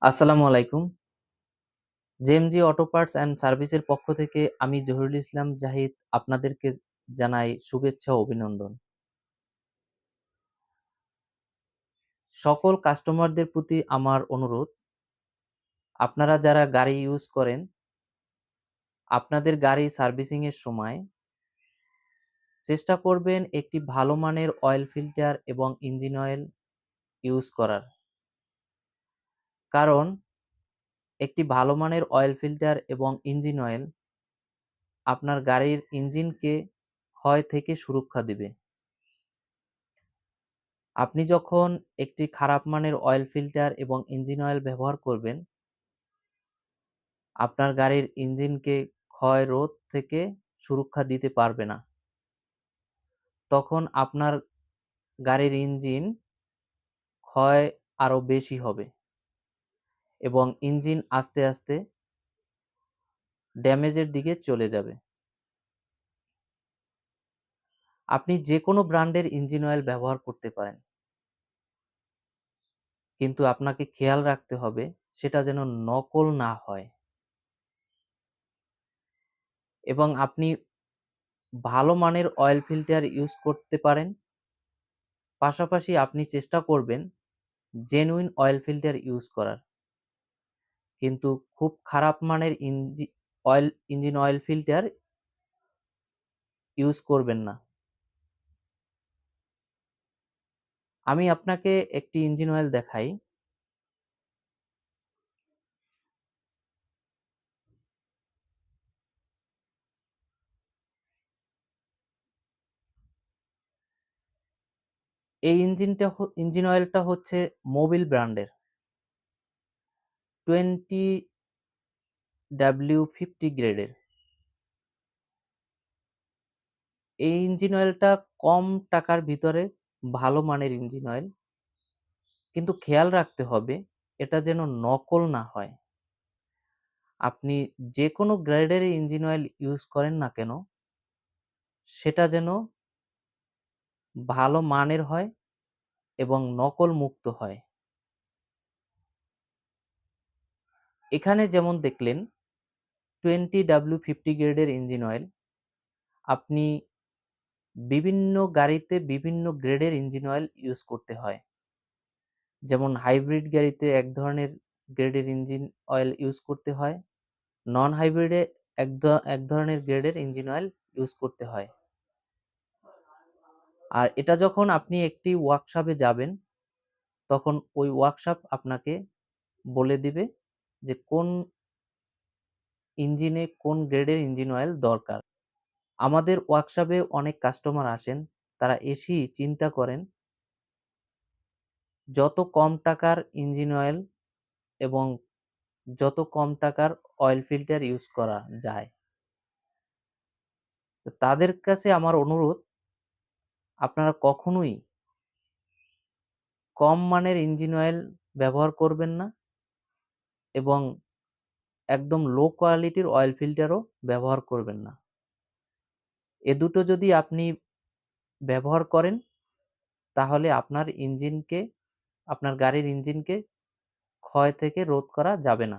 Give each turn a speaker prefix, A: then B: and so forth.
A: আসসালামু আলাইকুম। JMG auto parts and সার্ভিসের পক্ষ থেকে আমি জহিরুল ইসলাম জাহিদ আপনাদেরকে জানাই শুভেচ্ছা ও অভিনন্দন। সকল কাস্টমারদের প্রতি আমার অনুরোধ, আপনারা যারা গাড়ি ইউজ করেন, আপনাদের গাড়ি সার্ভিসিং এর সময় চেষ্টা করবেন একটি ভালো মানের অয়েল ফিল্টার এবং ইঞ্জিন অয়েল ইউজ করার। কারণ একটি ভালো মানের অয়েল ফিল্টার এবং ইঞ্জিন অয়েল আপনার গাড়ির ইঞ্জিনকে ক্ষয় থেকে সুরক্ষা দিবে। আপনি যখন একটি খারাপ মানের অয়েল ফিল্টার এবং ইঞ্জিন অয়েল ব্যবহার করবেন, আপনার গাড়ির ইঞ্জিনকে ক্ষয় রোধ থেকে সুরক্ষা দিতে পারবে না। তখন আপনার গাড়ির ইঞ্জিন ক্ষয় আরো বেশি হবে এবং ইঞ্জিন আস্তে আস্তে ড্যামেজের দিকে চলে যাবে। আপনি যেকোনো ব্র্যান্ডের ইঞ্জিন অয়েল ব্যবহার করতে পারেন, কিন্তু আপনাকে খেয়াল রাখতে হবে সেটা যেন নকল না হয় এবং আপনি ভালো মানের অয়েল ফিল্টার ইউজ করতে পারেন। পাশাপাশি আপনি চেষ্টা করবেন জেনুইন অয়েল ফিল্টার ইউজ করার, কিন্তু খুব খারাপ মানের ইঞ্জিন অয়েল ফিল্টার ইউজ করবেন না। আমি আপনাকে একটি ইঞ্জিন অয়েল দেখাই। এই ইঞ্জিন অয়েলটা হচ্ছে মোবিল ব্র্যান্ডের 20W50 গ্রেডের। এই ইঞ্জিন অয়েলটা কম টাকার ভিতরে ভালো মানের ইঞ্জিন অয়েল, কিন্তু খেয়াল রাখতে হবে এটা যেন নকল না হয়। আপনি যে কোনো গ্রেডের ইঞ্জিন অয়েল ইউজ করেন না কেন, সেটা যেন ভালো মানের হয় এবং নকল মুক্ত হয়। এখানে যেমন দেখলেন 20W50 গ্রেডের ইঞ্জিন অয়েল, আপনি বিভিন্ন গাড়িতে বিভিন্ন গ্রেডের ইঞ্জিন অয়েল ইউজ করতে হয়। যেমন হাইব্রিড গাড়িতে এক ধরনের গ্রেডের ইঞ্জিন অয়েল ইউজ করতে হয়, নন হাইব্রিডে এক ধরনের গ্রেডের ইঞ্জিন অয়েল ইউজ করতে হয়। আর এটা যখন আপনি একটি ওয়ার্কশপে যাবেন, তখন ওই ওয়ার্কশপ আপনাকে বলে দিবে যে কোন ইঞ্জিনে কোন গ্রেডের ইঞ্জিন অয়েল দরকার। আমাদের ওয়ার্কশপে অনেক কাস্টমার আসেন, তারা এসেই চিন্তা করেন যত কম টাকার ইঞ্জিন অয়েল এবং যত কম টাকার অয়েল ফিল্টার ইউজ করা যায়। তো তাদের কাছে আমার অনুরোধ, আপনারা কখনোই কম মানের ইঞ্জিন অয়েল ব্যবহার করবেন না এবং একদম লো কোয়ালিটির অয়েল ফিল্টারও ব্যবহার করবেন না। এ দুটো যদি আপনি ব্যবহার করেন, তাহলে আপনার গাড়ির ইঞ্জিনকে ক্ষয় থেকে রোধ করা যাবে না।